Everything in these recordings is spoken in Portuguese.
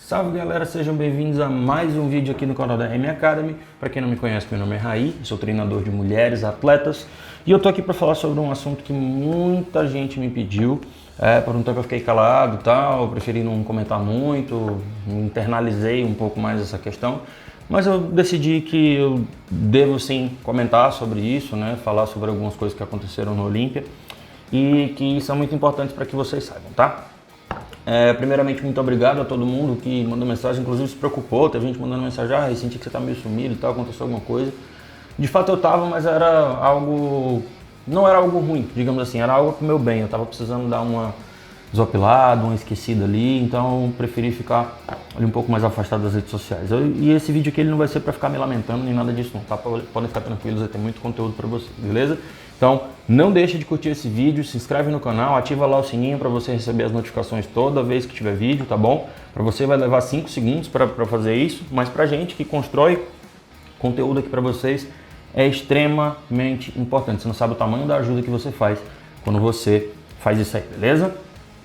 Salve galera, sejam bem-vindos a mais um vídeo aqui no canal da RM Academy. Para quem não me conhece, meu nome é Raí, sou treinador de mulheres atletas e eu tô aqui para falar sobre um assunto que muita gente me pediu. Por um tempo eu fiquei calado e tal, eu preferi não comentar muito, internalizei um pouco mais essa questão, mas eu decidi que eu devo sim comentar sobre isso, né? Falar sobre algumas coisas que aconteceram no Olímpia e que são muito importantes para que vocês saibam, tá? Primeiramente, muito obrigado a todo mundo que mandou mensagem, inclusive se preocupou, teve gente mandando mensagem, senti que você tá meio sumido e tal, aconteceu alguma coisa. De fato eu tava, mas era algo, não era algo ruim, digamos assim, era algo pro meu bem, eu tava precisando dar uma desopilada, uma esquecida ali, então eu preferi ficar ali um pouco mais afastado das redes sociais. E esse vídeo aqui ele não vai ser para ficar me lamentando nem nada disso não, tá? Podem ficar tranquilos, vai ter muito conteúdo para vocês, beleza? Então não deixe de curtir esse vídeo, se inscreve no canal, ativa lá o sininho para você receber as notificações toda vez que tiver vídeo, tá bom? Para você vai levar 5 segundos para fazer isso, mas pra gente que constrói conteúdo aqui para vocês é extremamente importante. Você não sabe o tamanho da ajuda que você faz quando você faz isso aí, beleza?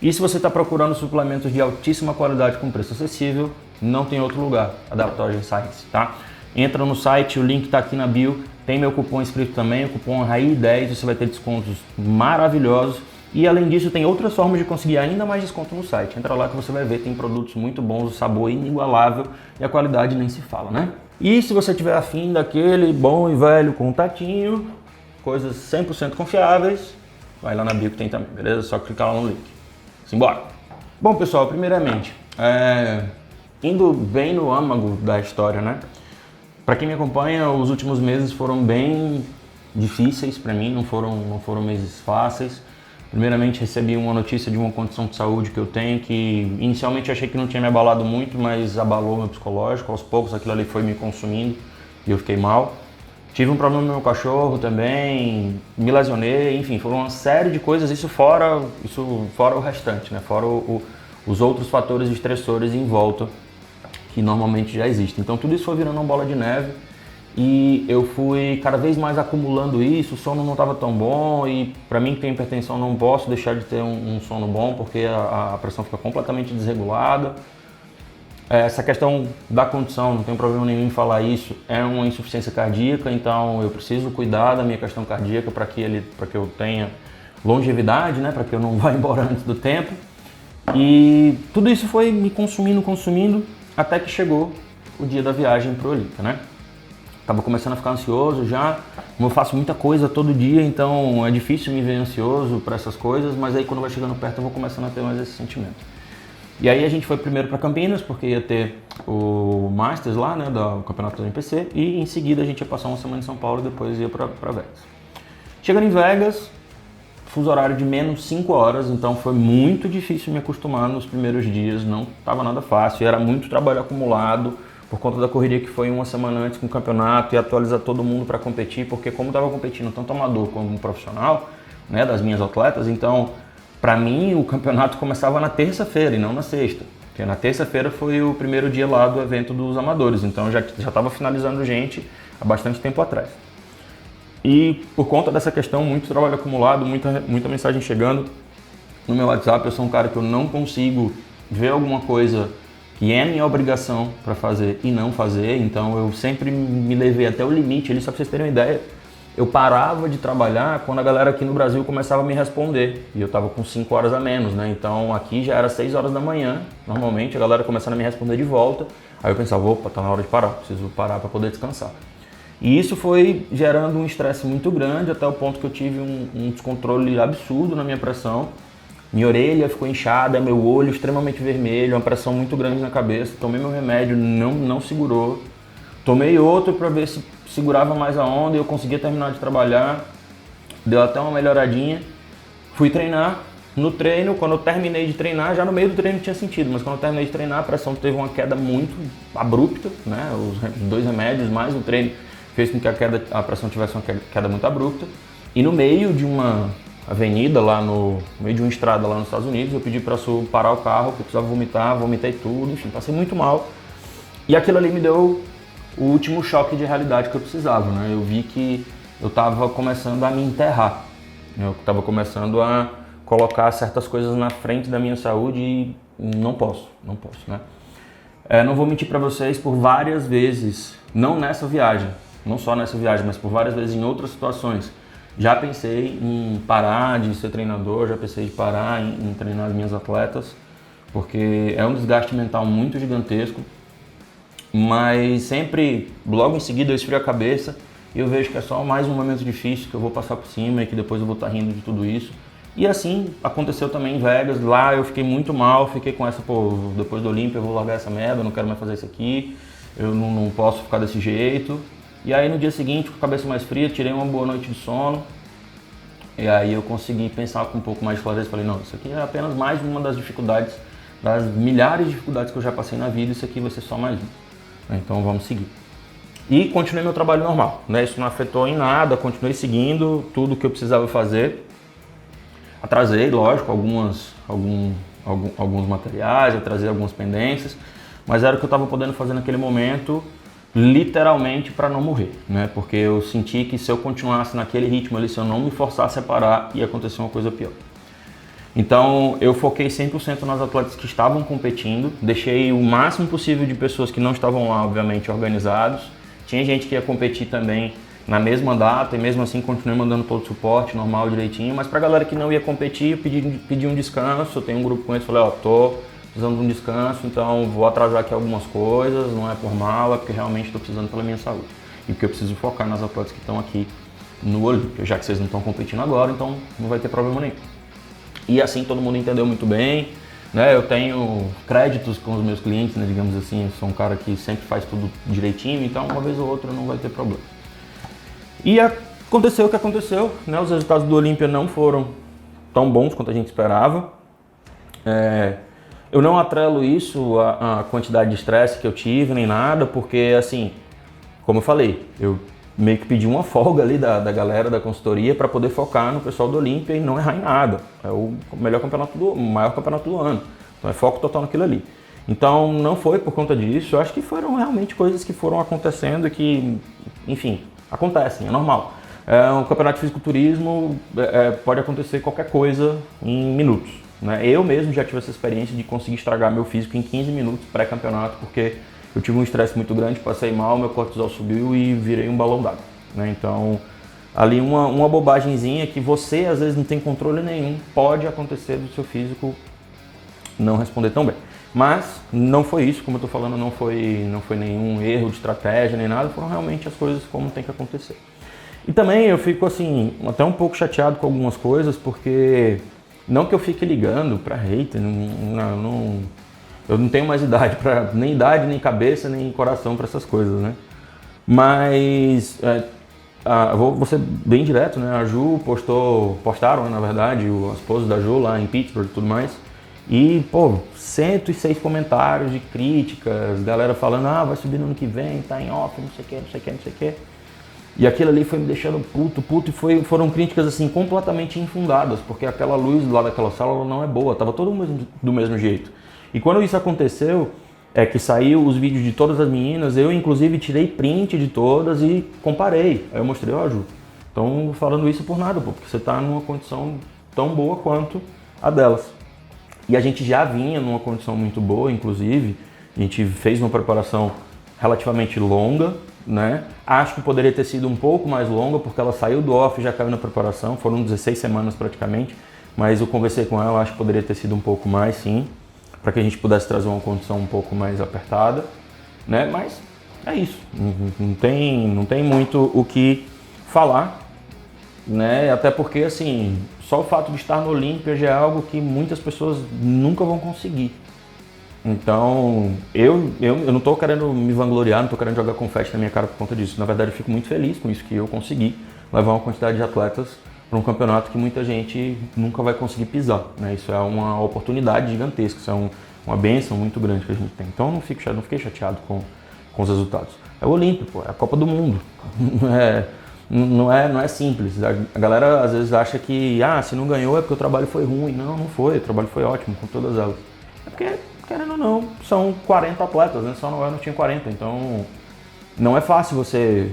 E se você está procurando suplementos de altíssima qualidade com preço acessível, não tem outro lugar, Adaptogen Science, tá? Entra no site, o link está aqui na bio, tem meu cupom inscrito também, o cupom RAI10, você vai ter descontos maravilhosos. E além disso, tem outras formas de conseguir ainda mais desconto no site. Entra lá que você vai ver, tem produtos muito bons, o sabor é inigualável e a qualidade nem se fala, né? E se você tiver afim daquele bom e velho contatinho, coisas 100% confiáveis, vai lá na bio que tem também, beleza? É só clicar lá no link. Simbora! Bom, pessoal, primeiramente, indo bem no âmago da história, né? Para quem me acompanha, os últimos meses foram bem difíceis para mim, não foram meses fáceis. Primeiramente, recebi uma notícia de uma condição de saúde que eu tenho, que inicialmente eu achei que não tinha me abalado muito, mas abalou meu psicológico. Aos poucos aquilo ali foi me consumindo e eu fiquei mal. Tive um problema no meu cachorro também, me lesionei, enfim, foram uma série de coisas, isso fora o restante, né? Fora os outros fatores estressores em volta que normalmente já existem. Então tudo isso foi virando uma bola de neve e eu fui cada vez mais acumulando isso, o sono não estava tão bom e para mim que tem hipertensão não posso deixar de ter um sono bom porque a pressão fica completamente desregulada. Essa questão da condição, não tem problema nenhum em falar isso, é uma insuficiência cardíaca, então eu preciso cuidar da minha questão cardíaca para que eu tenha longevidade, né, para que eu não vá embora antes do tempo. E tudo isso foi me consumindo, até que chegou o dia da viagem para o Olímpia, né? Tava começando a ficar ansioso já, como eu faço muita coisa todo dia, então é difícil me ver ansioso para essas coisas, mas aí quando vai chegando perto eu vou começando a ter mais esse sentimento. E aí a gente foi primeiro para Campinas, porque ia ter o Masters lá, né, do campeonato do MPC, e em seguida a gente ia passar uma semana em São Paulo e depois ia para Vegas. Chegando em Vegas, fuso horário de menos 5 horas, então foi muito difícil me acostumar nos primeiros dias, não estava nada fácil, era muito trabalho acumulado por conta da correria que foi uma semana antes com o campeonato e atualizar todo mundo para competir, porque como estava competindo tanto amador como profissional, né, das minhas atletas, então para mim o campeonato começava na terça-feira e não na sexta, porque na terça-feira foi o primeiro dia lá do evento dos amadores, então eu já estava finalizando gente há bastante tempo atrás. E por conta dessa questão, muito trabalho acumulado, muita mensagem chegando no meu WhatsApp, eu sou um cara que eu não consigo ver alguma coisa que é minha obrigação para fazer e não fazer, então eu sempre me levei até o limite, ali só para vocês terem uma ideia, eu parava de trabalhar quando a galera aqui no Brasil começava a me responder, e eu tava com 5 horas a menos, né, então aqui já era 6 horas da manhã, normalmente a galera começando a me responder de volta, aí eu pensava, opa, tá na hora de parar, preciso parar para poder descansar. E isso foi gerando um estresse muito grande, até o ponto que eu tive um descontrole absurdo na minha pressão. Minha orelha ficou inchada, meu olho extremamente vermelho, uma pressão muito grande na cabeça. Tomei meu remédio, não segurou. Tomei outro para ver se segurava mais a onda e eu conseguia terminar de trabalhar. Deu até uma melhoradinha. Fui treinar. No treino, quando eu terminei de treinar, já no meio do treino tinha sentido, mas quando eu terminei de treinar, a pressão teve uma queda muito abrupta, né? Os 2 remédios mais o treino fez com que a pressão tivesse uma queda muito abrupta. E no meio de uma avenida, no meio de uma estrada lá nos Estados Unidos, eu pedi para parar o carro, porque eu precisava vomitar, vomitei tudo, enfim, passei muito mal. E aquilo ali me deu o último choque de realidade que eu precisava, né? Eu vi que eu estava começando a me enterrar, eu estava começando a colocar certas coisas na frente da minha saúde e não posso, né? Não vou mentir para vocês, por várias vezes, não nessa viagem, não só nessa viagem, mas por várias vezes em outras situações, já pensei em parar de ser treinador, já pensei em parar em treinar as minhas atletas, porque é um desgaste mental muito gigantesco, mas sempre, logo em seguida, eu esfrio a cabeça e eu vejo que é só mais um momento difícil, que eu vou passar por cima e que depois eu vou estar rindo de tudo isso. E assim aconteceu também em Vegas. Lá eu fiquei muito mal, fiquei com essa, depois do Olímpia eu vou largar essa merda, eu não quero mais fazer isso aqui, eu não posso ficar desse jeito. E aí no dia seguinte, com a cabeça mais fria, tirei uma boa noite de sono. E aí eu consegui pensar com um pouco mais de clareza, falei, não, isso aqui é apenas mais uma das dificuldades, das milhares de dificuldades que eu já passei na vida, isso aqui vai ser só mais uma. Então vamos seguir. E continuei meu trabalho normal, né? Isso não afetou em nada, continuei seguindo tudo que eu precisava fazer. Atrasei, lógico, alguns materiais, atrasei algumas pendências, mas era o que eu estava podendo fazer naquele momento, literalmente para não morrer, né? Porque eu senti que se eu continuasse naquele ritmo ali, se eu não me forçasse a parar, ia acontecer uma coisa pior. Então eu foquei 100% nas atletas que estavam competindo, deixei o máximo possível de pessoas que não estavam lá, obviamente, organizados. Tinha gente que ia competir também na mesma data e mesmo assim continuei mandando todo o suporte normal, direitinho, mas pra galera que não ia competir, eu pedi um descanso, eu tenho um grupo com eles, falei, ó, tô precisando de um descanso, então vou atrasar aqui algumas coisas, não é por mal, é porque realmente estou precisando pela minha saúde. E porque eu preciso focar nas atletas que estão aqui no Olímpia, já que vocês não estão competindo agora, então não vai ter problema nenhum. E assim todo mundo entendeu muito bem, né? Eu tenho créditos com os meus clientes, né, digamos assim, eu sou um cara que sempre faz tudo direitinho, então uma vez ou outra não vai ter problema. E aconteceu o que aconteceu, né? Os resultados do Olímpia não foram tão bons quanto a gente esperava. Eu não atrelo isso à quantidade de estresse que eu tive, nem nada, porque assim, como eu falei, eu meio que pedi uma folga ali da galera da consultoria para poder focar no pessoal do Olímpia e não errar em nada. É o maior campeonato do ano, então é foco total naquilo ali. Então não foi por conta disso, eu acho que foram realmente coisas que foram acontecendo e que, enfim, acontecem, é normal. Um campeonato de fisiculturismo pode acontecer qualquer coisa em minutos, né? Eu mesmo já tive essa experiência de conseguir estragar meu físico em 15 minutos pré-campeonato, porque eu tive um estresse muito grande, passei mal, meu cortisol subiu e virei um balão d'água, né? Então, ali uma bobagemzinha que você às vezes não tem controle nenhum, pode acontecer do seu físico não responder tão bem. Mas não foi isso, como eu estou falando, não foi nenhum erro de estratégia nem nada, foram realmente as coisas como tem que acontecer. E também eu fico assim, até um pouco chateado com algumas coisas, porque não que eu fique ligando para hater, eu não tenho mais idade, nem cabeça, nem coração para essas coisas, né? Mas vou ser bem direto, né? A Ju postaram, na verdade, as poses da Ju lá em Pittsburgh e tudo mais. E, 106 comentários de críticas, galera falando, vai subir no ano que vem, tá em off, não sei o que. E aquilo ali foi me deixando puto, e foram críticas assim completamente infundadas, porque aquela luz lá daquela sala ela não é boa, tava todo mundo do mesmo jeito. E quando isso aconteceu, que saiu os vídeos de todas as meninas, eu inclusive tirei print de todas e comparei. Aí eu mostrei, Ju, estão falando isso por nada, porque você tá numa condição tão boa quanto a delas. E a gente já vinha numa condição muito boa, inclusive, a gente fez uma preparação relativamente longa, né? Acho que poderia ter sido um pouco mais longa, porque ela saiu do off e já caiu na preparação, foram 16 semanas praticamente, mas eu conversei com ela, acho que poderia ter sido um pouco mais, sim, para que a gente pudesse trazer uma condição um pouco mais apertada, né? Mas é isso, não tem muito o que falar, né? Até porque, assim, só o fato de estar no Olímpia já é algo que muitas pessoas nunca vão conseguir. Então, eu não estou querendo me vangloriar, não estou querendo jogar confete na minha cara por conta disso. Na verdade, eu fico muito feliz com isso, que eu consegui levar uma quantidade de atletas para um campeonato que muita gente nunca vai conseguir pisar, né? Isso é uma oportunidade gigantesca, isso é uma bênção muito grande que a gente tem. Então, eu não fiquei chateado com os resultados. É o Olímpia, é a Copa do Mundo. Não é simples. A galera às vezes acha que se não ganhou é porque o trabalho foi ruim. Não foi. O trabalho foi ótimo com todas elas. É porque, querendo ou não, são 40 atletas, né? Só eu não tinha 40. Então, não é fácil você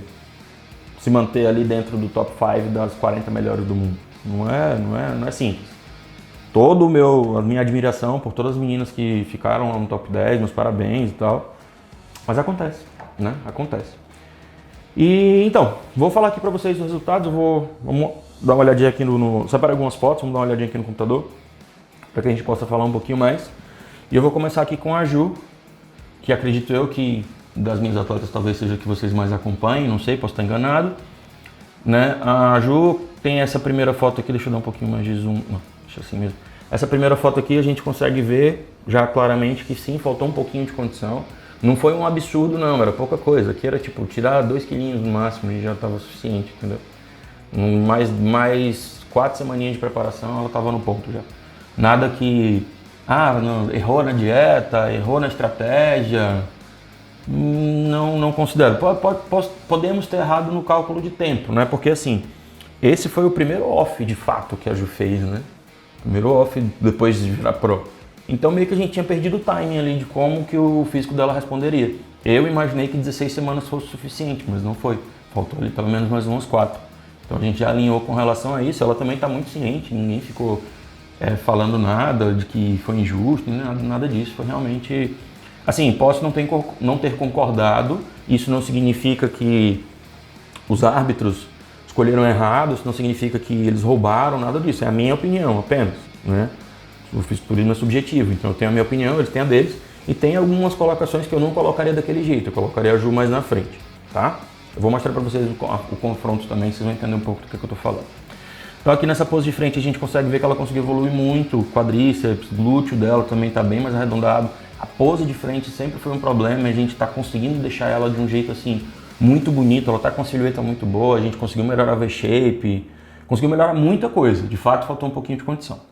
se manter ali dentro do top 5 das 40 melhores do mundo. Não é simples. Toda a minha admiração por todas as meninas que ficaram lá no top 10, meus parabéns e tal. Mas acontece, né? Acontece. E então, vou falar aqui pra vocês os resultados. Vamos dar uma olhadinha aqui separei algumas fotos, vamos dar uma olhadinha aqui no computador, para que a gente possa falar um pouquinho mais. E eu vou começar aqui com a Ju, que acredito eu que das minhas atletas talvez seja que vocês mais acompanhem, não sei, posso estar enganado. Né? A Ju tem essa primeira foto aqui, deixa eu dar um pouquinho mais de zoom, não, deixa assim mesmo. Essa primeira foto aqui a gente consegue ver já claramente que sim, faltou um pouquinho de condição. Não foi um absurdo não, era pouca coisa. Aqui era tipo tirar 2 quilinhos no máximo e já estava suficiente, entendeu? Mais 4 semaninhas de preparação ela estava no ponto já. Nada que, não, errou na dieta, errou na estratégia, não considero. Podemos ter errado no cálculo de tempo, né? Porque assim, esse foi o primeiro off de fato que a Ju fez, né? Primeiro off depois de virar pro. Então meio que a gente tinha perdido o timing ali de como que o físico dela responderia. Eu imaginei que 16 semanas fosse suficiente, mas não foi. Faltou ali pelo menos mais umas 4. Então a gente já alinhou com relação a isso. Ela também está muito ciente, ninguém ficou falando nada de que foi injusto, nada disso. Foi realmente... Assim, posso não ter concordado, isso não significa que os árbitros escolheram errado, isso não significa que eles roubaram, nada disso. É a minha opinião apenas, né? O fisiculturismo é subjetivo, então eu tenho a minha opinião, eles têm a deles, e tem algumas colocações que eu não colocaria daquele jeito, eu colocaria a Ju mais na frente, tá? Eu vou mostrar para vocês o confronto também, vocês vão entender um pouco do que eu tô falando. Então aqui nessa pose de frente a gente consegue ver que ela conseguiu evoluir muito, o quadríceps, glúteo dela também está bem mais arredondado. A pose de frente sempre foi um problema, a gente está conseguindo deixar ela de um jeito assim muito bonito, ela está com a silhueta muito boa, a gente conseguiu melhorar a V-shape, conseguiu melhorar muita coisa, de fato faltou um pouquinho de condição.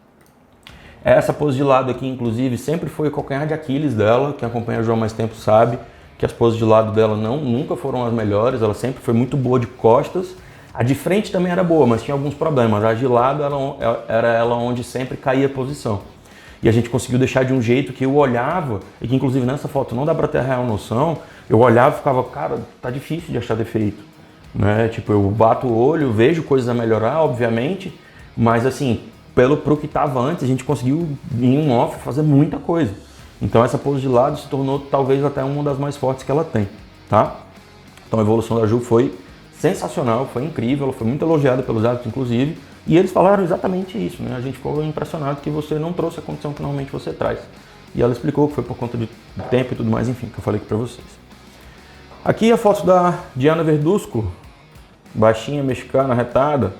Essa pose de lado aqui, inclusive, sempre foi o calcanhar de Aquiles dela, quem acompanha a Jo há mais tempo sabe que as poses de lado dela nunca foram as melhores, ela sempre foi muito boa de costas. A de frente também era boa, mas tinha alguns problemas. A de lado era ela onde sempre caía a posição. E a gente conseguiu deixar de um jeito que eu olhava, e que inclusive nessa foto não dá pra ter a real noção, eu olhava e ficava, cara, tá difícil de achar defeito. Né? Tipo, eu bato o olho, vejo coisas a melhorar, obviamente, mas assim, pro que estava antes, a gente conseguiu em um off fazer muita coisa. Então essa pose de lado se tornou talvez até uma das mais fortes que ela tem, tá? Então a evolução da Ju foi sensacional, foi incrível, ela foi muito elogiada pelos árbitros, inclusive, e eles falaram exatamente isso, né? A gente ficou impressionado que você não trouxe a condição que normalmente você traz. E ela explicou que foi por conta de tempo e tudo mais, enfim, que eu falei aqui pra vocês. Aqui a foto da Diana Verduzco, baixinha, mexicana, retada,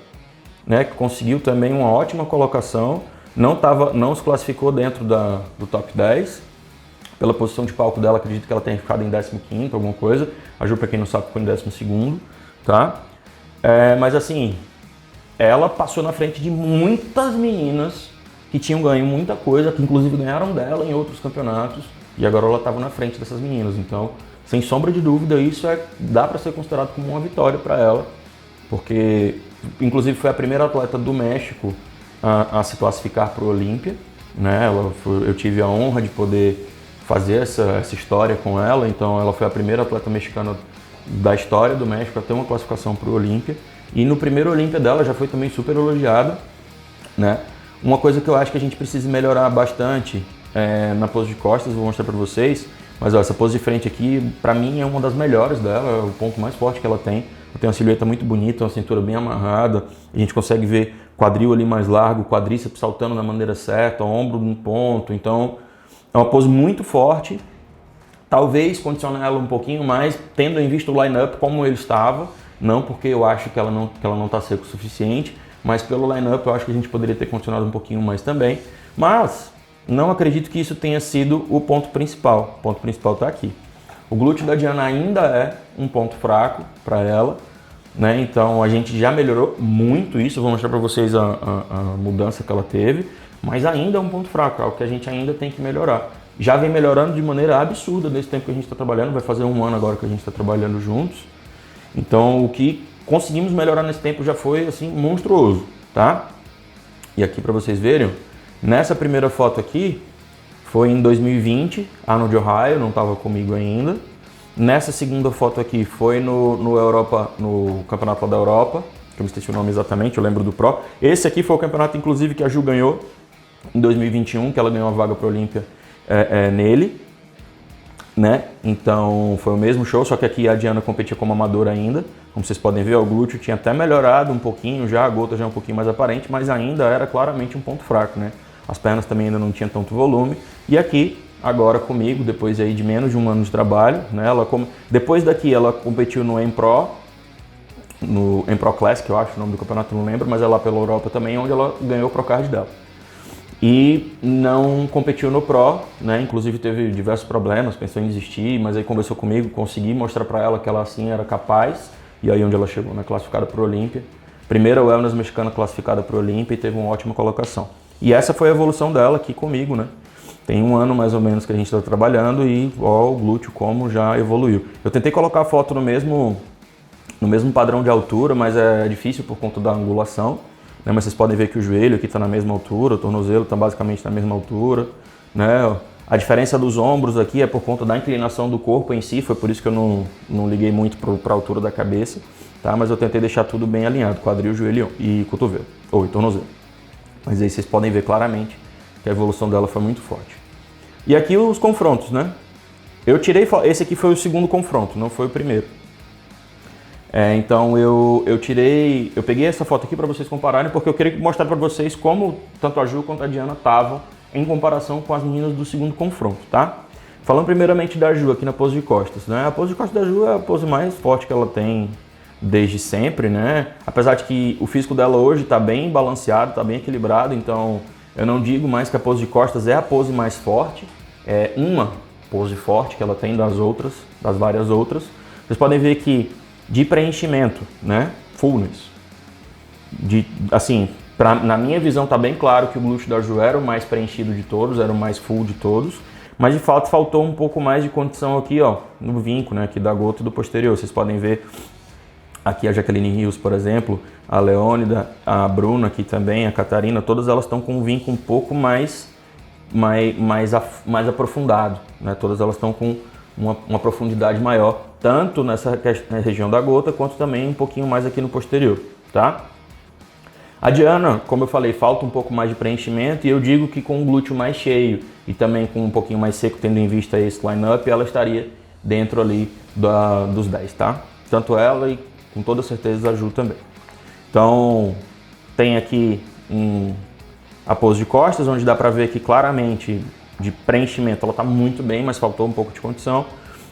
né? Que conseguiu também uma ótima colocação, não se classificou dentro do top 10, pela posição de palco dela, acredito que ela tenha ficado em 15º, alguma coisa. A Ju, pra quem não sabe, ficou em 12º, tá? Mas assim, ela passou na frente de muitas meninas que tinham ganho muita coisa, que inclusive ganharam dela em outros campeonatos, e agora ela estava na frente dessas meninas. Então, sem sombra de dúvida, isso dá para ser considerado como uma vitória para ela, porque inclusive foi a primeira atleta do México a se classificar para o Olímpia, né? Eu tive a honra de poder fazer essa história com ela, então ela foi a primeira atleta mexicana da história do México a ter uma classificação para o Olímpia, e no primeiro Olímpia dela já foi também super elogiada, né? Uma coisa que eu acho que a gente precisa melhorar bastante na pose de costas, vou mostrar para vocês, mas ó, essa pose de frente aqui, para mim é uma das melhores dela, é o ponto mais forte que ela tem. Ela tem uma silhueta muito bonita, uma cintura bem amarrada, a gente consegue ver quadril ali mais largo, quadríceps saltando na maneira certa, ombro num ponto, então é uma pose muito forte. Talvez condicionar ela um pouquinho mais, tendo em vista o line-up como ele estava, não porque eu acho que ela não está seca o suficiente, mas pelo line-up eu acho que a gente poderia ter condicionado um pouquinho mais também, mas não acredito que isso tenha sido o ponto principal. O ponto principal está aqui. O glúteo da Diana ainda é um ponto fraco para ela, né? Então a gente já melhorou muito isso, eu vou mostrar para vocês a mudança que ela teve, mas ainda é um ponto fraco, é algo que a gente ainda tem que melhorar. Já vem melhorando de maneira absurda nesse tempo que a gente está trabalhando, vai fazer um ano agora que a gente está trabalhando juntos. Então o que conseguimos melhorar nesse tempo já foi assim monstruoso, tá? E aqui para vocês verem, nessa primeira foto aqui, foi em 2020, ano de Ohio, não estava comigo ainda. Nessa segunda foto aqui foi no campeonato da Europa, que eu me esqueci o nome exatamente, eu lembro do Pro. Esse aqui foi o campeonato, inclusive, que a Ju ganhou. em 2021, que ela ganhou a vaga para a Olímpia nele, né? Então foi o mesmo show, só que aqui a Diana competia como amadora ainda. Como vocês podem ver, o glúteo tinha até melhorado um pouquinho, já a gota já é um pouquinho mais aparente, mas ainda era claramente um ponto fraco, né? As pernas também ainda não tinham tanto volume. E aqui, agora comigo, depois aí de menos de um ano de trabalho, né? Depois daqui ela competiu no M-Pro, no M-Pro Classic, eu acho o nome do campeonato, não lembro, mas é lá pela Europa também, onde ela ganhou o Procard dela. E não competiu no Pro, né? Inclusive teve diversos problemas, pensou em desistir, mas aí conversou comigo, consegui mostrar para ela que ela assim era capaz, e aí onde ela chegou, né? Classificada para o Olímpia. Primeira wellness mexicana classificada para o Olímpia e teve uma ótima colocação. E essa foi a evolução dela aqui comigo, né? Tem um ano mais ou menos que a gente está trabalhando e ó, o glúteo como já evoluiu. Eu tentei colocar a foto no mesmo padrão de altura, mas é difícil por conta da angulação, né? Mas vocês podem ver que o joelho aqui está na mesma altura, o tornozelo está basicamente na mesma altura, né? A diferença dos ombros aqui é por conta da inclinação do corpo em si, foi por isso que eu não liguei muito para a altura da cabeça, tá? Mas eu tentei deixar tudo bem alinhado, quadril, joelho e cotovelo, ou tornozelo. Mas aí vocês podem ver claramente que a evolução dela foi muito forte. E aqui os confrontos, né? Esse aqui foi o segundo confronto, não foi o primeiro. Então eu peguei essa foto aqui para vocês compararem, porque eu queria mostrar para vocês como tanto a Ju quanto a Diana estavam em comparação com as meninas do segundo confronto, tá? Falando primeiramente da Ju aqui na pose de costas, né? A pose de costas da Ju é a pose mais forte que ela tem desde sempre, né? Apesar de que o físico dela hoje está bem balanceado, está bem equilibrado, então eu não digo mais que a pose de costas é a pose mais forte, é uma pose forte que ela tem das várias outras. Vocês podem ver que de preenchimento, né? Fullness. Na minha visão tá bem claro que o glúteo da Ju era o mais preenchido de todos, era o mais full de todos, mas de fato faltou um pouco mais de condição aqui, ó, no vinco, né? Aqui da gota e do posterior. Vocês podem ver aqui a Jaqueline Rios, por exemplo, a Leônida, a Bruna aqui também, a Catarina, todas elas estão com um vinco um pouco mais aprofundado, né? Todas elas estão com uma profundidade maior, tanto nessa região da gota, quanto também um pouquinho mais aqui no posterior, tá? A Diana, como eu falei, falta um pouco mais de preenchimento, e eu digo que com o glúteo mais cheio e também com um pouquinho mais seco, tendo em vista esse line-up, ela estaria dentro ali dos 10, tá? Tanto ela e com toda certeza a Ju também. Então, tem aqui a pose de costas, onde dá pra ver que claramente de preenchimento ela está muito bem, mas faltou um pouco de condição.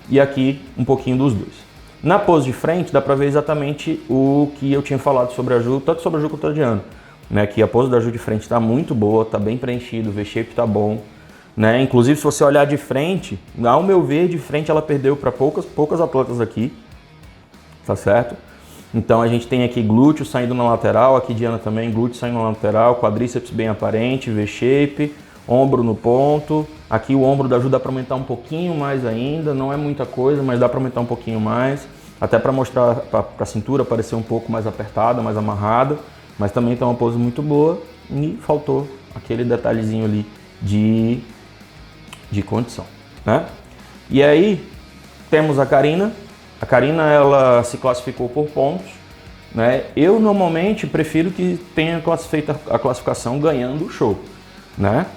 E aqui um pouquinho dos dois. Na pose de frente dá para ver exatamente o que eu tinha falado sobre a Ju, tanto sobre a Ju quanto a Diana, né? Que a pose da Ju de frente está muito boa, está bem preenchido, o V-shape está bom, né? Inclusive se você olhar de frente, ao meu ver, de frente ela perdeu para poucas atletas aqui, tá certo? Então a gente tem aqui glúteo saindo na lateral, aqui Diana também, glúteo saindo na lateral, quadríceps bem aparente, V-shape, ombro no ponto. Aqui o ombro da Ju dá para aumentar um pouquinho mais ainda, não é muita coisa, mas dá para aumentar um pouquinho mais, até para mostrar para a cintura parecer um pouco mais apertada, mais amarrada, mas também está uma pose muito boa e faltou aquele detalhezinho ali de condição, né? E aí temos a Karina. A Karina, ela se classificou por pontos, né? Eu normalmente prefiro que tenha feito a classificação ganhando o show, né?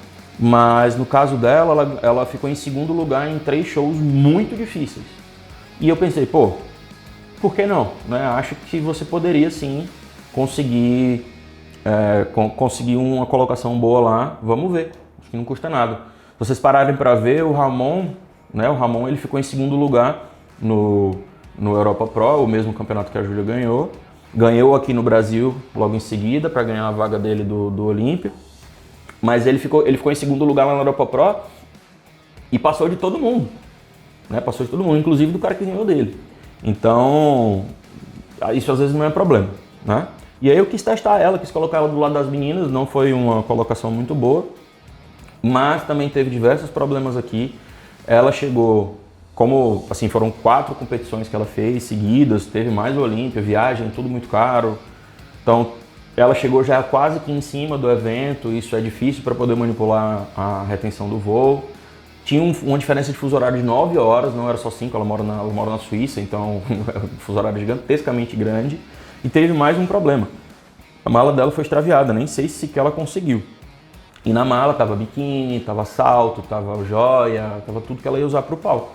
Mas no caso dela, ela ficou em segundo lugar em 3 shows muito difíceis. E eu pensei, pô, por que não? Né? Acho que você poderia sim conseguir uma colocação boa lá. Vamos ver, acho que não custa nada. Se vocês pararem para ver, o Ramon, né? O Ramon ele ficou em segundo lugar no Europa Pro, o mesmo campeonato que a Júlia ganhou. Ganhou aqui no Brasil logo em seguida para ganhar a vaga dele do Olímpia. Mas ele ficou em segundo lugar lá na Europa Pro e passou de todo mundo, né? Passou de todo mundo, inclusive do cara que ganhou dele. Então, isso às vezes não é problema, né? E aí eu quis testar ela, quis colocar ela do lado das meninas, não foi uma colocação muito boa, mas também teve diversos problemas aqui. Ela chegou, como assim, foram 4 competições que ela fez seguidas, teve mais o Olímpia, viagem, tudo muito caro. Então, ela chegou já quase que em cima do evento, isso é difícil para poder manipular a retenção do voo. Tinha uma diferença de fuso horário de 9 horas, não era só 5, ela mora na Suíça, então um fuso horário gigantescamente grande. E teve mais um problema. A mala dela foi extraviada, nem sei se sequer ela conseguiu. E na mala tava biquíni, tava salto, tava joia, tava tudo que ela ia usar pro palco.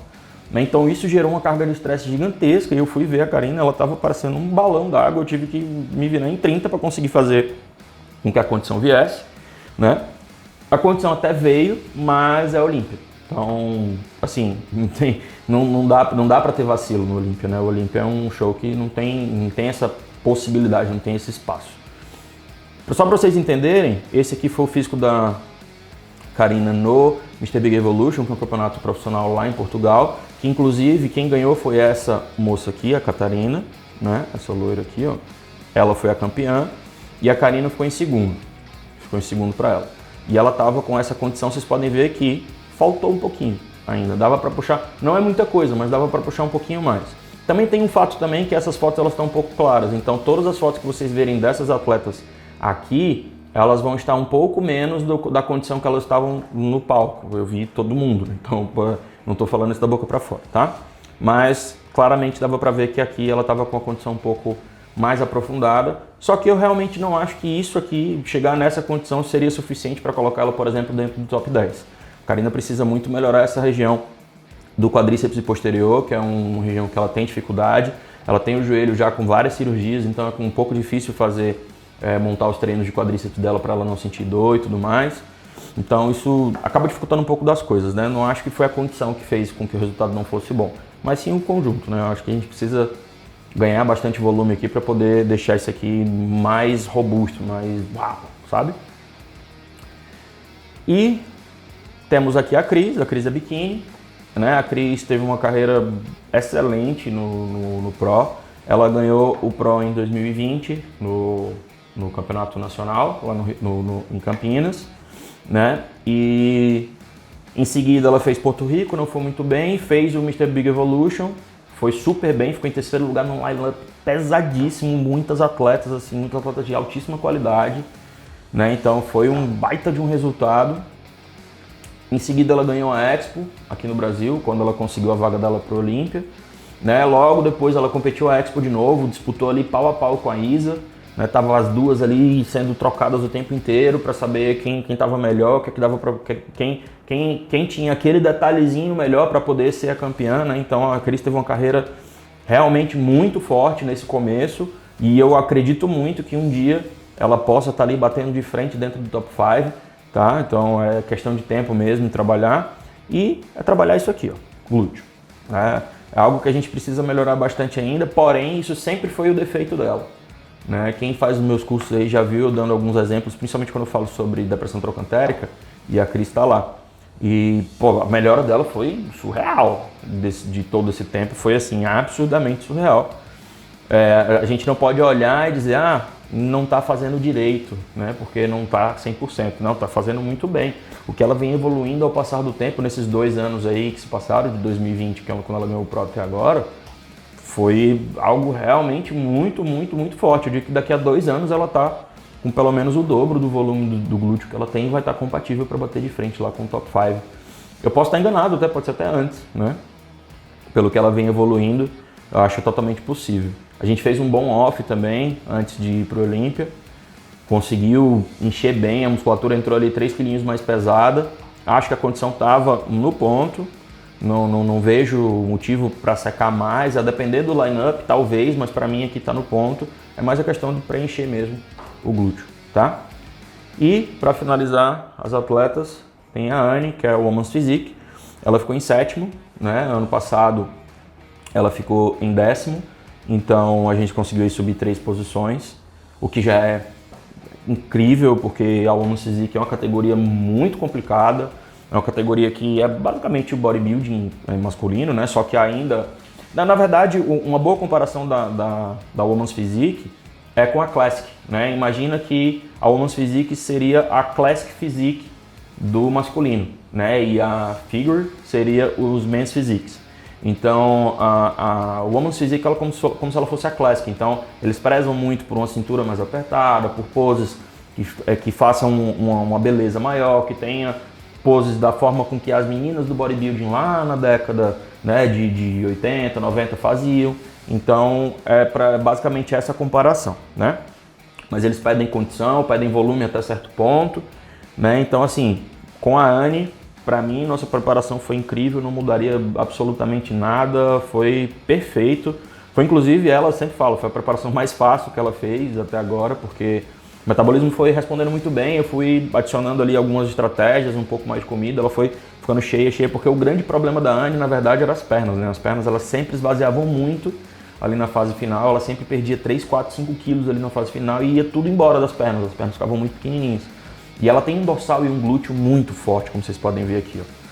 Né? Então isso gerou uma carga de estresse gigantesca e eu fui ver a Karina, ela tava parecendo um balão d'água, eu tive que me virar em 30 para conseguir fazer com que a condição viesse, né? A condição até veio, mas é Olímpia. Então, assim, não dá para ter vacilo no Olímpia, né? O Olímpia é um show que não tem essa possibilidade, não tem esse espaço. Só para vocês entenderem, esse aqui foi o físico da Karina no Mr. Big Evolution, que é um campeonato profissional lá em Portugal, que inclusive quem ganhou foi essa moça aqui, a Catarina, né? Essa loira aqui, ó. Ela foi a campeã e a Karina ficou em segundo para ela. E ela tava com essa condição, vocês podem ver que faltou um pouquinho ainda, dava para puxar, não é muita coisa, mas dava para puxar um pouquinho mais. Também tem um fato também que essas fotos elas estão um pouco claras, então todas as fotos que vocês verem dessas atletas aqui, elas vão estar um pouco menos da condição que elas estavam no palco. Eu vi todo mundo, então não estou falando isso da boca para fora, tá? Mas claramente dava para ver que aqui ela estava com a condição um pouco mais aprofundada. Só que eu realmente não acho que isso aqui, chegar nessa condição, seria suficiente para colocá-la, por exemplo, dentro do top 10. A Karina precisa muito melhorar essa região do quadríceps posterior, que é uma região que ela tem dificuldade. Ela tem o joelho já com várias cirurgias, então é um pouco difícil montar os treinos de quadríceps dela para ela não sentir dor e tudo mais. Então isso acaba dificultando um pouco das coisas, né? Não acho que foi a condição que fez com que o resultado não fosse bom, mas sim o conjunto, né? Eu acho que a gente precisa ganhar bastante volume aqui para poder deixar isso aqui mais robusto, mais uau, sabe? E temos aqui a Cris é biquíni, né? A Cris teve uma carreira excelente no Pro. Ela ganhou o Pro em 2020 no Campeonato Nacional, lá em Campinas, né? E em seguida ela fez Porto Rico, não foi muito bem, fez o Mr. Big Evolution, foi super bem, ficou em terceiro lugar num line-up pesadíssimo, muitas atletas de altíssima qualidade, né? Então foi um baita de um resultado. Em seguida ela ganhou a Expo aqui no Brasil, quando ela conseguiu a vaga dela para o Olímpia, né? Logo depois ela competiu a Expo de novo, disputou ali pau a pau com a Isa, né? Tava as duas ali sendo trocadas o tempo inteiro para saber quem tava melhor, que dava para quem tinha aquele detalhezinho melhor para poder ser a campeã, né? Então a Cris teve uma carreira realmente muito forte nesse começo e eu acredito muito que um dia ela possa estar ali batendo de frente dentro do top 5, tá? Então é questão de tempo mesmo, de trabalhar e trabalhar isso aqui, ó, glúteo, né? É algo que a gente precisa melhorar bastante ainda, porém isso sempre foi o defeito dela. Né? Quem faz os meus cursos aí já viu eu dando alguns exemplos, principalmente quando eu falo sobre depressão trocantérica, e a Cris está lá. E pô, a melhora dela foi surreal de todo esse tempo, foi assim, absurdamente surreal. A gente não pode olhar e dizer, não está fazendo direito, né? Porque não está 100%, não, está fazendo muito bem. O que ela vem evoluindo ao passar do tempo, nesses 2 anos aí que se passaram, de 2020, que é quando ela ganhou o Pro até agora, foi algo realmente muito, muito, muito forte. Eu digo que daqui a 2 anos ela está com pelo menos o dobro do volume do glúteo que ela tem e vai estar compatível para bater de frente lá com o top 5. Eu posso estar enganado, pode ser até antes, né? Pelo que ela vem evoluindo, eu acho totalmente possível. A gente fez um bom off também antes de ir para o Olímpia. Conseguiu encher bem, a musculatura entrou ali 3 quilinhos mais pesada. Acho que a condição estava no ponto. Não vejo motivo para secar mais, a depender do line-up, talvez, mas para mim aqui está no ponto. É mais a questão de preencher mesmo o glúteo, tá? E para finalizar as atletas, tem a Anne, que é a Women's Physique. Ela ficou em 7º, né? Ano passado ela ficou em 10º, então a gente conseguiu subir 3 posições, o que já é incrível, porque a Women's Physique é uma categoria muito complicada. É uma categoria que é basicamente o bodybuilding masculino, né? Só que ainda... Na verdade, uma boa comparação da Women's Physique é com a Classic, né? Imagina que a Women's Physique seria a Classic Physique do masculino, né? E a Figure seria os Men's Physiques. Então, a Women's Physique é como se ela fosse a Classic. Então, eles prezam muito por uma cintura mais apertada, por poses que façam uma beleza maior, que tenha poses da forma com que as meninas do bodybuilding lá na década, né, de 80, 90 faziam. Então é basicamente essa comparação, né? Mas eles pedem condição, pedem volume até certo ponto, né? Então, assim, com a Anne, para mim, nossa preparação foi incrível, não mudaria absolutamente nada, foi perfeito. Foi, inclusive, ela sempre fala, foi a preparação mais fácil que ela fez até agora, porque o metabolismo foi respondendo muito bem, eu fui adicionando ali algumas estratégias, um pouco mais de comida, ela foi ficando cheia, porque o grande problema da Anne, na verdade, era as pernas, né? As pernas, elas sempre esvaziavam muito ali na fase final, ela sempre perdia 3, 4, 5 quilos ali na fase final e ia tudo embora das pernas, as pernas ficavam muito pequenininhas. E ela tem um dorsal e um glúteo muito forte, como vocês podem ver aqui, ó.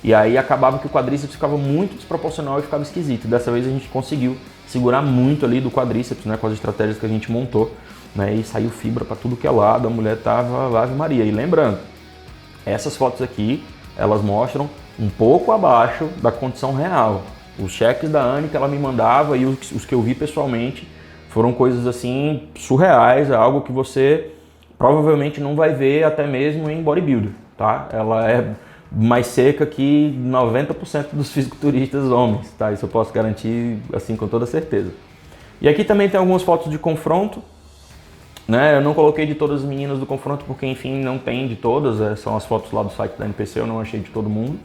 E aí acabava que o quadríceps ficava muito desproporcional e ficava esquisito. E dessa vez a gente conseguiu segurar muito ali do quadríceps, né, com as estratégias que a gente montou, né, e saiu fibra para tudo que é lado, a mulher tava Ave Maria. E lembrando, essas fotos aqui, elas mostram um pouco abaixo da condição real. Os cheques da Anne que ela me mandava e os que eu vi pessoalmente foram coisas assim surreais, algo que você provavelmente não vai ver até mesmo em bodybuilder, tá? Ela é mais seca que 90% dos fisiculturistas homens, tá? Isso eu posso garantir assim com toda certeza. E aqui também tem algumas fotos de confronto, né? Eu não coloquei de todas as meninas do confronto porque, enfim, não tem de todas, são as fotos lá do site da NPC, eu não achei de todo mundo.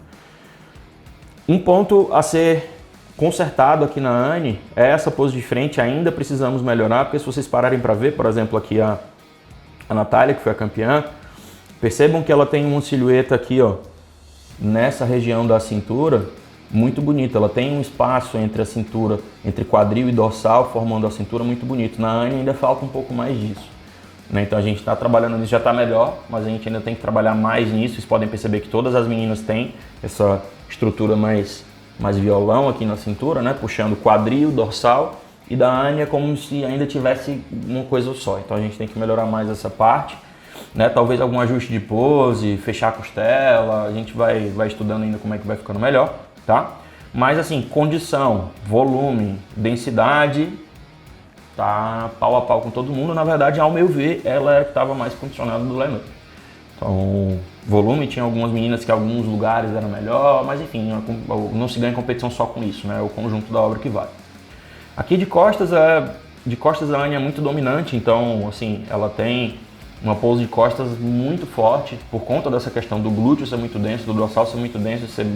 Um ponto a ser consertado aqui na Anne é essa pose de frente, ainda precisamos melhorar, porque se vocês pararem para ver, por exemplo, aqui a Natália, que foi a campeã, percebam que ela tem uma silhueta aqui, ó, nessa região da cintura, muito bonita. Ela tem um espaço entre a cintura, entre quadril e dorsal, formando a cintura muito bonito. Na Anne ainda falta um pouco mais disso, né? Então a gente está trabalhando nisso, já está melhor, mas a gente ainda tem que trabalhar mais nisso. Vocês podem perceber que todas as meninas têm essa estrutura mais violão aqui na cintura, né? Puxando quadril, dorsal. E da Anne é como se ainda tivesse uma coisa só. Então a gente tem que melhorar mais essa parte, né? Talvez algum ajuste de pose, fechar a costela, a gente vai estudando ainda como é que vai ficando melhor, tá? Mas assim, condição, volume, densidade, tá pau a pau com todo mundo. Na verdade, ao meu ver, ela era que estava mais condicionada do Leno. Então, volume, tinha algumas meninas que em alguns lugares era melhor, mas enfim, não se ganha competição só com isso, né? É o conjunto da obra que vale. Aqui de costas a Anne é muito dominante, então assim, ela tem uma pose de costas muito forte por conta dessa questão do glúteo ser muito denso, do dorsal ser muito denso, ser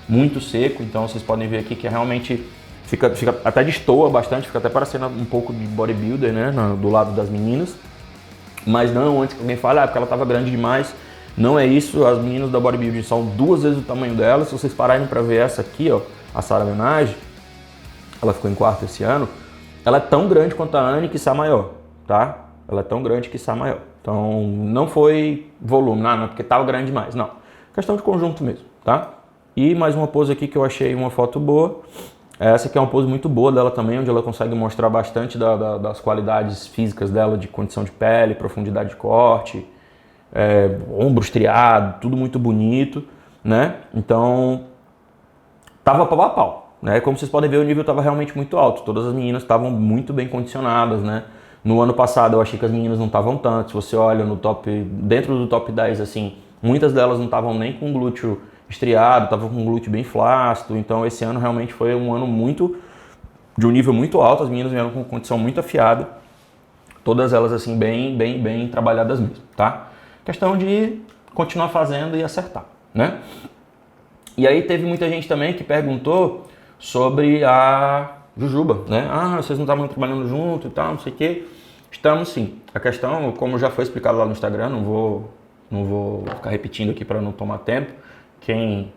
muito seco. Então vocês podem ver aqui que realmente fica até destoa bastante, fica até parecendo um pouco de bodybuilder, né, do lado das meninas. Mas não, antes que alguém fale, porque ela estava grande demais. Não é isso, as meninas da bodybuilding são 2 vezes o tamanho dela. Se vocês pararem para ver essa aqui, ó, a Sara Menage, ela ficou em quarto esse ano, ela é tão grande quanto a Anne, quiçá maior, tá? Ela é tão grande, quiçá maior. Então, não foi volume, não, porque estava grande demais, não. Questão de conjunto mesmo, tá? E mais uma pose aqui que eu achei uma foto boa. Essa aqui é uma pose muito boa dela também, onde ela consegue mostrar bastante das qualidades físicas dela, de condição de pele, profundidade de corte, ombro estriado, tudo muito bonito, né? Então, tava pau a pau. Né? Como vocês podem ver, o nível estava realmente muito alto. Todas as meninas estavam muito bem condicionadas, né? No ano passado eu achei que as meninas não estavam tanto. Se você olha no dentro do top 10, assim, muitas delas não estavam nem com glúteo estriado, estavam com glúteo bem flácido. Então esse ano realmente foi um ano de um nível muito alto. As meninas vieram com condição muito afiada. Todas elas assim bem trabalhadas mesmo, tá? Questão de continuar fazendo e acertar, né? E aí teve muita gente também que perguntou sobre a Jujuba, né? Ah, vocês não estavam trabalhando junto e tal, não sei o quê. Estamos sim. A questão, como já foi explicado lá no Instagram, não vou ficar repetindo aqui para não tomar tempo. Quem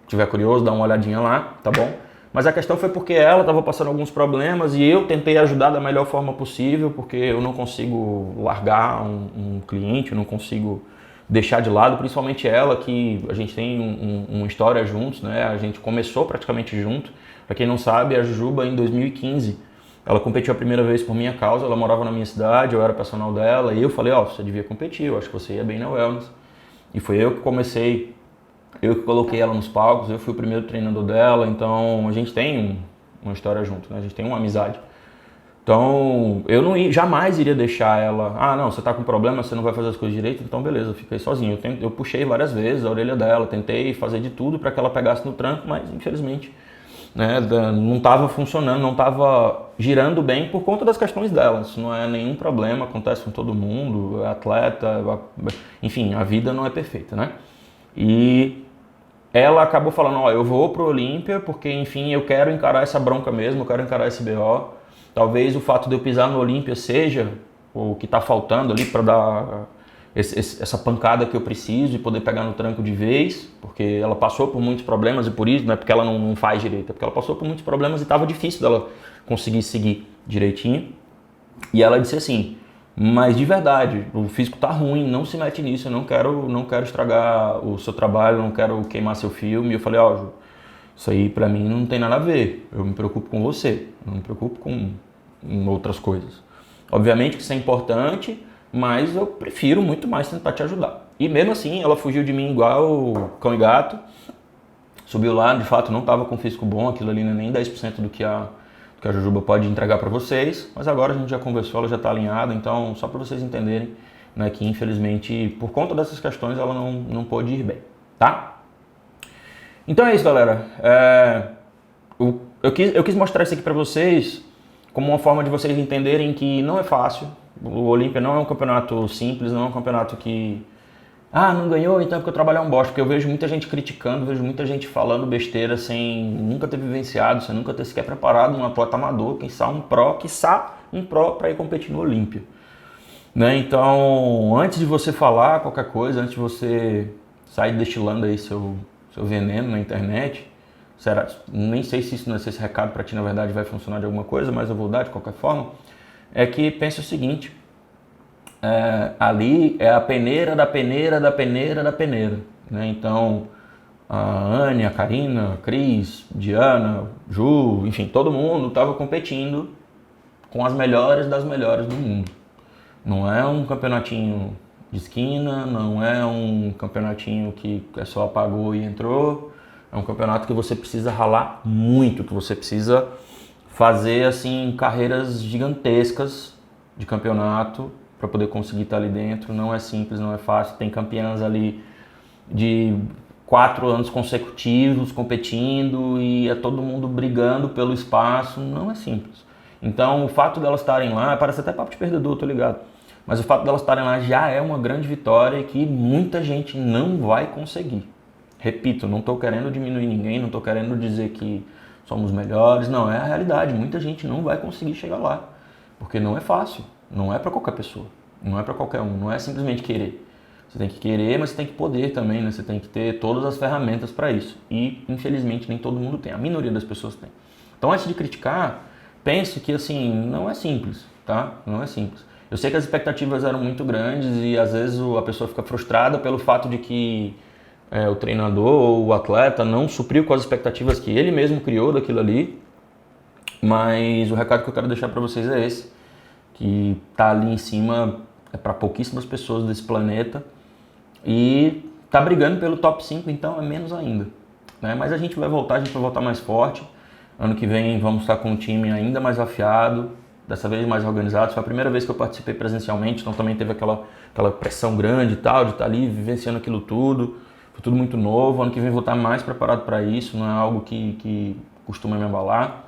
tiver curioso, dá uma olhadinha lá, tá bom? Mas a questão foi porque ela estava passando alguns problemas e eu tentei ajudar da melhor forma possível, porque eu não consigo largar um cliente, eu não consigo deixar de lado, principalmente ela, que a gente tem uma história juntos, né? A gente começou praticamente junto. Para quem não sabe, a Jujuba em 2015, ela competiu a primeira vez por minha causa, ela morava na minha cidade, eu era personal dela, e eu falei, ó, você devia competir, eu acho que você ia bem na wellness. E foi eu que comecei, eu que coloquei ela nos palcos, eu fui o primeiro treinador dela, então a gente tem uma história junto, né? A gente tem uma amizade. Então, eu jamais iria deixar ela, ah não, você tá com problema, você não vai fazer as coisas direito, então beleza, eu fiquei sozinho. Eu puxei várias vezes a orelha dela, tentei fazer de tudo para que ela pegasse no tranco, mas infelizmente né, não estava funcionando, não estava girando bem por conta das questões dela. Isso não é nenhum problema, acontece com todo mundo, é atleta, enfim, a vida não é perfeita, né? E ela acabou falando, ó, eu vou pro Olímpia porque, enfim, eu quero encarar essa bronca mesmo, eu quero encarar esse BO. Talvez o fato de eu pisar no Olímpia seja o que está faltando ali para dar essa pancada que eu preciso e poder pegar no tranco de vez, porque ela passou por muitos problemas e por isso, não é porque ela não faz direito, é porque ela passou por muitos problemas e estava difícil dela conseguir seguir direitinho. E ela disse assim, mas de verdade, o físico tá ruim, não se mete nisso, eu não quero estragar o seu trabalho, não quero queimar seu filme. E eu falei, ó, Ju, isso aí pra mim não tem nada a ver, eu me preocupo com você, eu não me preocupo com outras coisas. Obviamente que isso é importante, mas eu prefiro muito mais tentar te ajudar. E mesmo assim, ela fugiu de mim igual cão e gato, subiu lá, de fato não estava com físico bom, aquilo ali não é nem 10% do que a Jujuba pode entregar para vocês, mas agora a gente já conversou, ela já está alinhada, então só para vocês entenderem, né, que infelizmente, por conta dessas questões, ela não pôde ir bem, tá? Então é isso, galera. Eu quis mostrar isso aqui para vocês como uma forma de vocês entenderem que não é fácil. O Olímpia não é um campeonato simples, não é um campeonato que... Ah, não ganhou, então é porque o trabalho é um bosta. Porque eu vejo muita gente criticando, vejo muita gente falando besteira sem nunca ter vivenciado, sem nunca ter sequer preparado um atleta amador, quiçá um pro para ir competir no Olímpia. Né? Então, antes de você falar qualquer coisa, antes de você sair destilando aí seu veneno na internet, será, nem sei se esse recado para ti na verdade vai funcionar de alguma coisa, mas eu vou dar de qualquer forma, é que pense o seguinte, ali é a peneira da peneira da peneira da peneira, né? Então a Anne, a Karina, a Cris, Diana, Ju, enfim, todo mundo estava competindo com as melhores das melhores do mundo. Não é um campeonatinho de esquina, não é um campeonatinho que só apagou e entrou. É um campeonato que você precisa ralar muito, que você precisa fazer assim carreiras gigantescas de campeonato para poder conseguir estar ali dentro. Não é simples, não é fácil. Tem campeãs ali de 4 anos consecutivos competindo e é todo mundo brigando pelo espaço. Não é simples. Então o fato delas estarem lá, parece até papo de perdedor, tô ligado. Mas o fato delas estarem lá já é uma grande vitória e que muita gente não vai conseguir. Repito, não estou querendo diminuir ninguém, não estou querendo dizer que somos melhores, não, é a realidade. Muita gente não vai conseguir chegar lá, porque não é fácil, não é para qualquer pessoa, não é para qualquer um, não é simplesmente querer. Você tem que querer, mas você tem que poder também, né? Você tem que ter todas as ferramentas para isso. E, infelizmente, nem todo mundo tem, a minoria das pessoas tem. Então, antes de criticar, pense que, assim, não é simples, tá? Não é simples. Eu sei que as expectativas eram muito grandes e, às vezes, a pessoa fica frustrada pelo fato de que o treinador ou o atleta não supriu com as expectativas que ele mesmo criou daquilo ali, mas o recado que eu quero deixar para vocês é esse, que tá ali em cima é para pouquíssimas pessoas desse planeta e tá brigando pelo top 5, então é menos ainda, né? Mas a gente vai voltar mais forte. Ano que vem vamos estar com um time ainda mais afiado, dessa vez mais organizado. Foi a primeira vez que eu participei presencialmente, então também teve aquela pressão grande e tal, de estar ali vivenciando aquilo tudo. Foi tudo muito novo. Ano que vem vou estar mais preparado para isso, não é algo que costuma me abalar.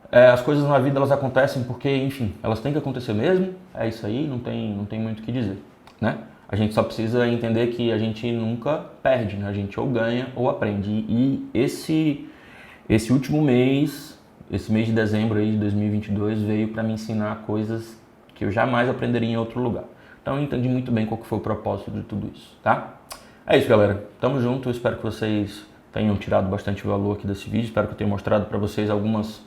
As coisas na vida elas acontecem porque, enfim, elas têm que acontecer mesmo. É isso aí, não tem muito o que dizer, né? A gente só precisa entender que a gente nunca perde, né? A gente ou ganha ou aprende. E esse último mês, esse mês de dezembro aí de 2022 veio para me ensinar coisas que eu jamais aprenderia em outro lugar. Então eu entendi muito bem qual que foi o propósito de tudo isso, tá? É isso, galera. Tamo junto. Eu espero que vocês tenham tirado bastante valor aqui desse vídeo. Espero que eu tenha mostrado para vocês algumas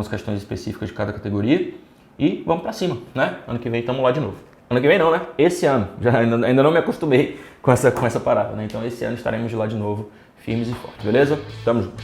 questões específicas de cada categoria. E vamos pra cima, né? Ano que vem tamo lá de novo. Ano que vem não, né? Esse ano. Ainda não me acostumei com essa parada, né? Então esse ano estaremos de lá de novo, firmes e fortes, beleza? Tamo junto.